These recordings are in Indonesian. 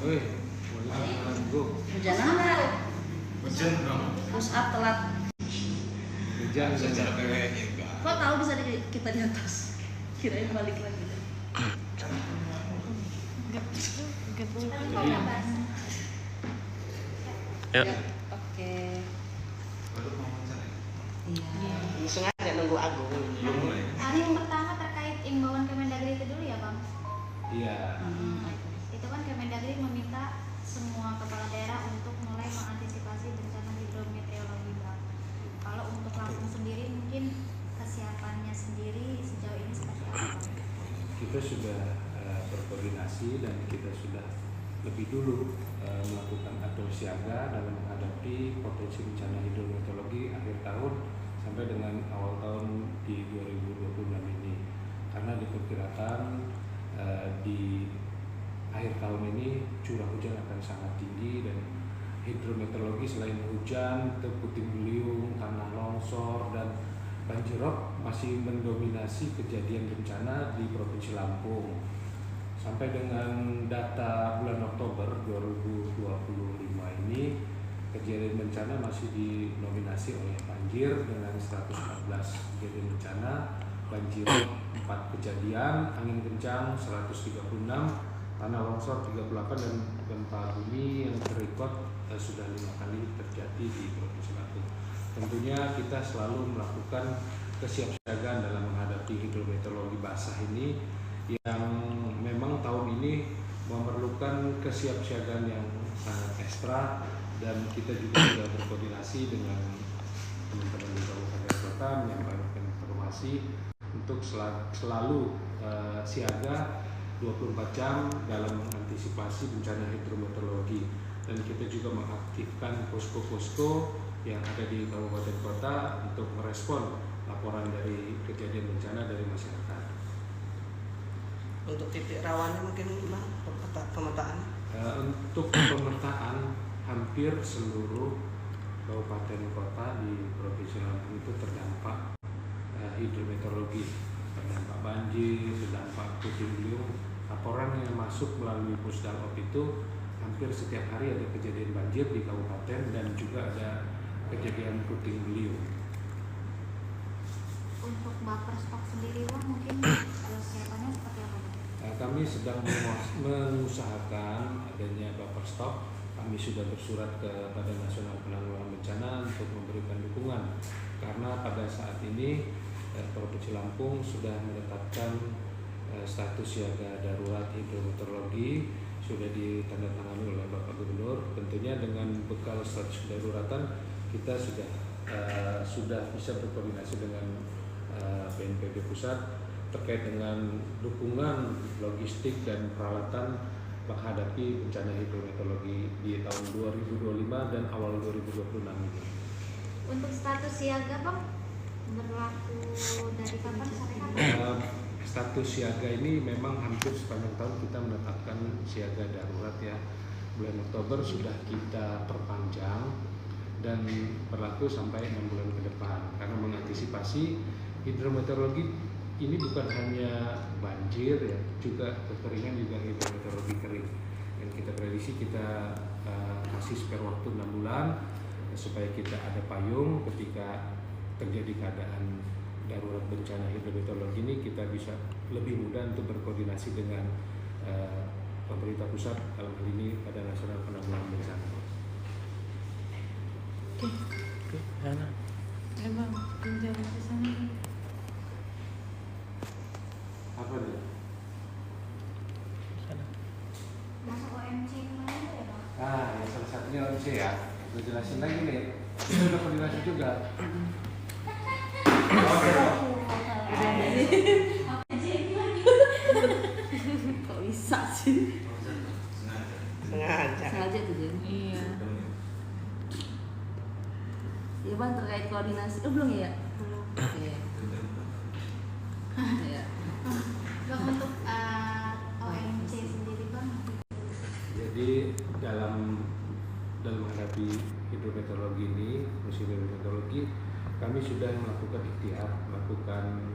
Wih, hujanan nggak? Hujan dong. Push up telat. hujan Secara PWN juga. Kok tahu bisa kita di atas? Kirain balik lagi. Yuk. Oke. Baru mau wawancara. Iya. Langsung aja nunggu Agung. Belum mulai. Yang pertama terkait imbauan Kemendagri itu dulu ya Bang. iya. Itu kan Kemendagri meminta semua kepala daerah untuk mulai mengantisipasi bencana hidrometeorologi Bang. Kalau untuk Lampung sendiri mungkin kesiapannya sendiri sejauh ini seperti apa Bang? Kita sudah berkoordinasi dan kita sudah lebih dulu melakukan atur siaga dalam menghadapi potensi bencana hidrometeorologi akhir tahun sampai dengan awal tahun di 2026 ini, karena diperkirakan di akhir tahun ini curah hujan akan sangat tinggi dan hidrometeorologi selain hujan, puting beliung, tanah longsor dan banjirop masih mendominasi kejadian bencana di Provinsi Lampung. Sampai dengan data bulan Oktober 2025 ini, kejadian bencana masih dinominasi oleh banjir dengan 114 kejadian bencana, banjir 4 kejadian, angin kencang 136, tanah longsor 38 dan gempa bumi yang terrekod sudah 5 kali terjadi di Provinsi Lampung. Tentunya kita selalu melakukan kesiapsiagaan dalam menghadapi hidrometeorologi basah ini yang memang tahun ini memerlukan kesiapsiagaan yang sangat ekstra, dan kita juga sudah berkoordinasi dengan teman-teman di kabupaten kota menyampaikan informasi untuk selalu siaga 24 jam dalam mengantisipasi bencana hidrometeorologi, dan kita juga mengaktifkan posko-posko yang ada di kabupaten kota untuk merespon laporan dari kejadian bencana dari masyarakat. Untuk titik rawannya mungkin gimana pemetaan? Untuk pemetaan hampir seluruh kabupaten kota di Provinsi Lampung itu terdampak hidrometeorologi, terdampak banjir, terdampak puting beliung. Laporan yang masuk melalui Pusdalop itu hampir setiap hari ada kejadian banjir di kabupaten dan juga ada kejadian puting beliung. Untuk buffer stok sendiri Bang mungkin kesiapannya seperti apa Bang? Kami sedang mengusahakan adanya buffer stok. Kami sudah bersurat kepada Nasional Penanggulangan Bencana untuk memberikan dukungan, karena pada saat ini Provinsi Lampung sudah menetapkan status siaga darurat hidrometeorologi, sudah ditandatangani oleh Bapak Gubernur. Tentunya dengan bekal status kedaruratan kita sudah bisa berkoordinasi dengan BNPB pusat terkait dengan dukungan logistik dan peralatan menghadapi bencana hidrometeorologi di tahun 2025 dan awal 2026 ini. Untuk status siaga Bang berlaku dari kapan sampai kapan? Status siaga ini memang hampir sepanjang tahun kita menetapkan siaga darurat ya. Bulan Oktober sudah kita perpanjang dan berlaku sampai 6 bulan ke depan, karena mengantisipasi hidrometeorologi ini bukan hanya banjir ya, juga kekeringan, juga hidrometeorologi kering. Dan kita prediksi kita kasih spare waktu 6 bulan supaya kita ada payung ketika terjadi keadaan darurat bencana hidrometeorologi ini, kita bisa lebih mudah untuk berkoordinasi dengan pemerintah pusat, dalam hal ini pada Nasional Penanggulangan Bencana. Oke, sana. Emang jalan ke sana. Apa nih? Sana. Masuk OMC kemarin itu ya Bang? Ya salah satunya OMC ya. Gue jelasin lagi nih. Ini udah koordinasi juga. Kok bisa sih? Sengaja. Sengaja tuh Jen. Iya. Ya Bang, terkait koordinasi. Belum ya? Belum. Iya. Iya. Bang untuk OMC sendiri Bang? Jadi dalam menghadapi hidrometeorologi ini, musim hidrometeorologi, kami sudah melakukan ikhtiar, melakukan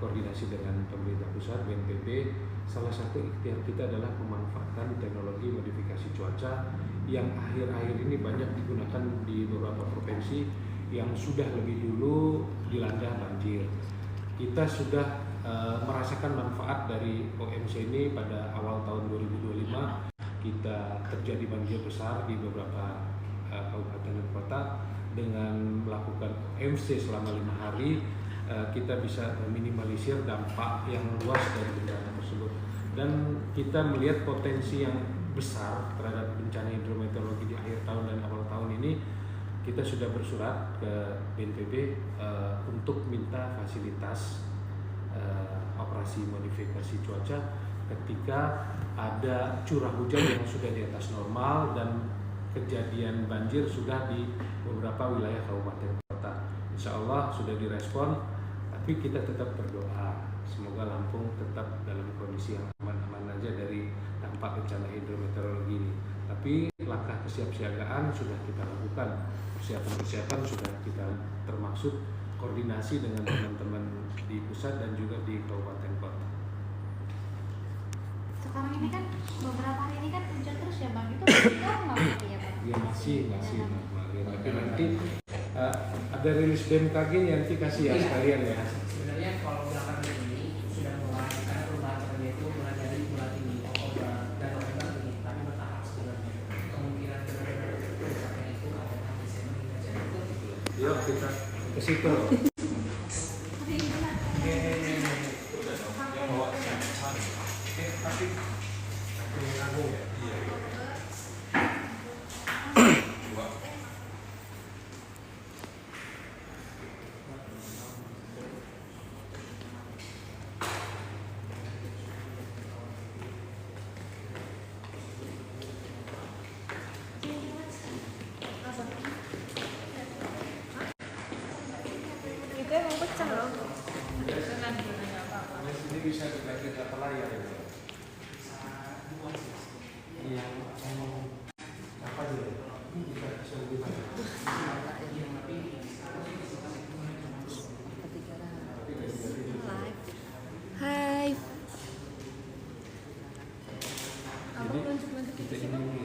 koordinasi dengan pemerintah pusat, BNPB, salah satu ikhtiar kita adalah memanfaatkan teknologi modifikasi cuaca yang akhir-akhir ini banyak digunakan di beberapa provinsi yang sudah lebih dulu dilanda banjir. Kita sudah merasakan manfaat dari OMC ini pada awal tahun 2025. Kita terjadi banjir besar di beberapa kabupaten dan kota. Dengan melakukan OMC selama 5 hari, kita bisa meminimalisir dampak yang luas dari bencana tersebut. Dan kita melihat potensi yang besar terhadap bencana hidrometeorologi di akhir tahun dan awal tahun ini. Kita sudah bersurat ke BNPB untuk minta fasilitas operasi modifikasi cuaca ketika ada curah hujan yang sudah di atas normal dan kejadian banjir sudah di beberapa wilayah kabupaten kota. Insya Allah sudah direspon, tapi kita tetap berdoa semoga Lampung tetap dalam kondisi yang aman-aman aja dari dampak bencana hidrometeorologi ini. Tapi langkah kesiapsiagaan sudah kita lakukan, persiapan sudah kita termaksud koordinasi dengan teman-teman di pusat dan juga di kabupaten kota. Sekarang ini kan beberapa hari ini kan hujan terus ya Bang, itu normal berarti ya Bang? Ya masih normal ya. Tapi nanti ada rilis BMKG nanti kasih ya sekalian ya. Sebenarnya kalau belakangan ini sudah mulai kan perubahan trennya itu mulai dari bulan ini Oktober dan November ini, tapi bertahap sebenarnya. Kemungkinan puncaknya itu ada Desember hingga Januari. Yuk kita ke situ. Itu emang pecah loh. Ini bisa dibagi berapa layar ya? Iya, apa dulu? Bisa lebih banyak. Hai. Jadi kita ini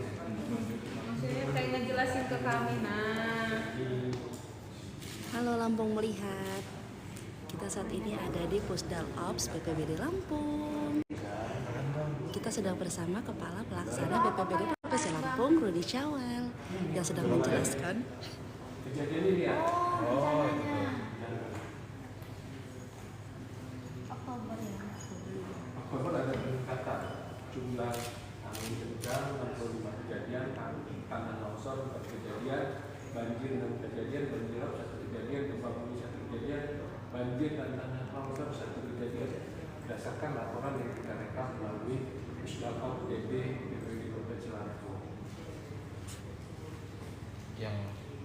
Maksudnya kayak ngejelasin ke kami, nah. Halo Lampung Melihat. Kita saat ini ada di Pusdal Ops BPBD Lampung. Kita sedang bersama Kepala Pelaksana BPBD Provinsi Lampung, Rudi Cawel, yang sedang menjelaskan. kejadian ini ya. Oh, Oktober ya. Oktober ada peningkatan jumlah angin kencang, 65 kejadian, tanah longsor 4 kejadian, banjir 6 kejadian, banjir rob 1 kejadian, gempa bumi 1 kejadian, banjir dan tanah longsor 1 kejadian. Berdasarkan laporan yang kita rekam melalui Pusdalop DB BPBD Provinsi Lampung. Yang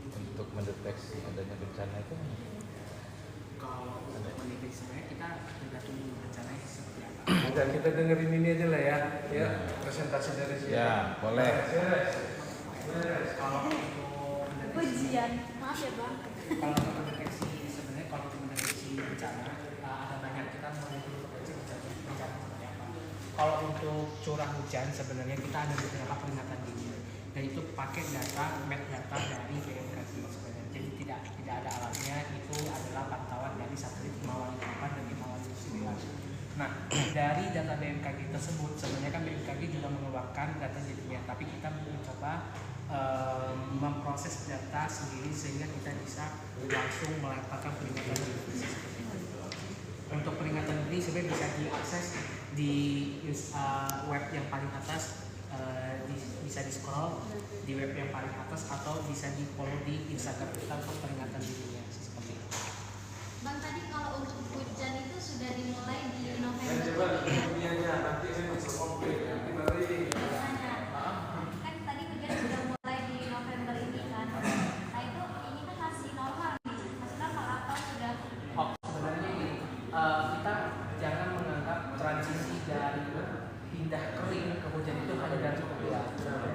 untuk mendeteksi adanya bencana itu Kalau untuk mendeteksi sebenarnya kita tergantung rencananya seperti apa. Dan kita dengerin ini aja lah ya, ya presentasi dari sini. ya boleh. Kalau untuk mendeteksi, Ujian, maaf ya Bang. kalau untuk mendeteksi sebenarnya kalau untuk mendeteksi bencana ada banyak, kita mulai dulu mendeteksi bencana seperti apa. Kalau untuk curah hujan sebenarnya kita ada beberapa peringatan dini dan itu pakai data dari BMKG sebenarnya. Jadi tidak ada alatnya, itu adalah pantauan dari satelit Himawari 8 dan Himawari 9. Nah, dari data BMKG tersebut sebenarnya kan BMKG juga mengeluarkan data jadinya, tapi kita mencoba memproses data sendiri sehingga kita bisa langsung melemparkan peringatan dini seperti itu. Untuk peringatan dini sebenarnya bisa diakses di web yang paling atas, bisa di scroll di web yang paling atas atau bisa di follow di Instagram kita untuk peringatan dininya seperti itu. Bang, tadi kalau untuk hujan itu sudah dimulai di November. nanti saya masuk komplit ya. Kan tadi hujan sudah mulai di November ini kan. Nah itu ini kan masih normal nih, masih normal atau sudah? Sebenarnya ini kita jangan menganggap transisi dari pindah kering ke hujan itu hanya dari suatu bulan,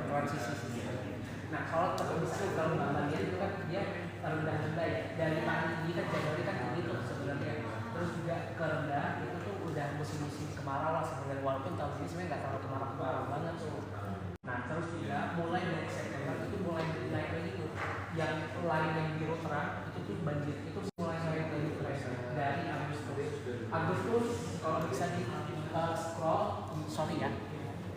transisi sebenarnya. Nah kalau misalnya kalau Mbak lihat itu kan dia rendah-rendah ya, dari paling tinggi kan Januari kan tinggi tuh sebenarnya, terus juga ke rendah itu tuh udah musim-musim kemarau lah sebenarnya, walaupun tahun ini sebenarnya nggak terlalu kemarau banget tuh. Nah terus juga mulai dari September itu mulai naik lagi tuh, yang lain yang biru terang itu tuh banjir itu mulai naik lagi dari Agustus kalau bisa di scroll, sorry ya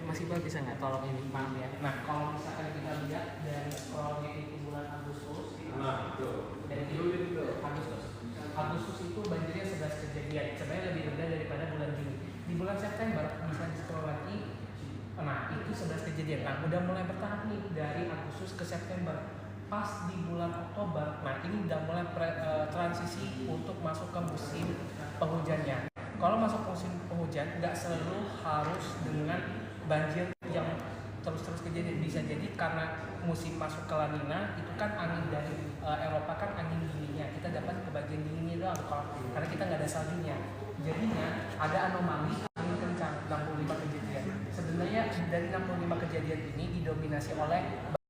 masih bisa nggak tolong ini, maaf ya. Nah kalau misalkan kita lihat dari scrollnya itu bulan Agustus, dari Agustus itu banjirnya 11 kejadian, sebenarnya lebih rendah daripada bulan Juni. Di bulan September bisa di scroll lagi, nah itu 11 kejadian. Nah udah mulai bertahap nih dari Agustus ke September. Pas di bulan Oktober, nah ini udah mulai transisi untuk masuk ke musim penghujannya. Kalau masuk musim penghujan, nggak selalu harus dengan banjir yang terus-terus kejadian. Bisa jadi karena musim masuk ke La Nina, itu kan angin dari Eropa kan angin dinginnya, kita dapat ke bagian dinginnya doang karena kita nggak ada saljunya. Jadinya ada anomali angin kencang 65 kejadian. Sebenarnya dari 65 kejadian ini didominasi oleh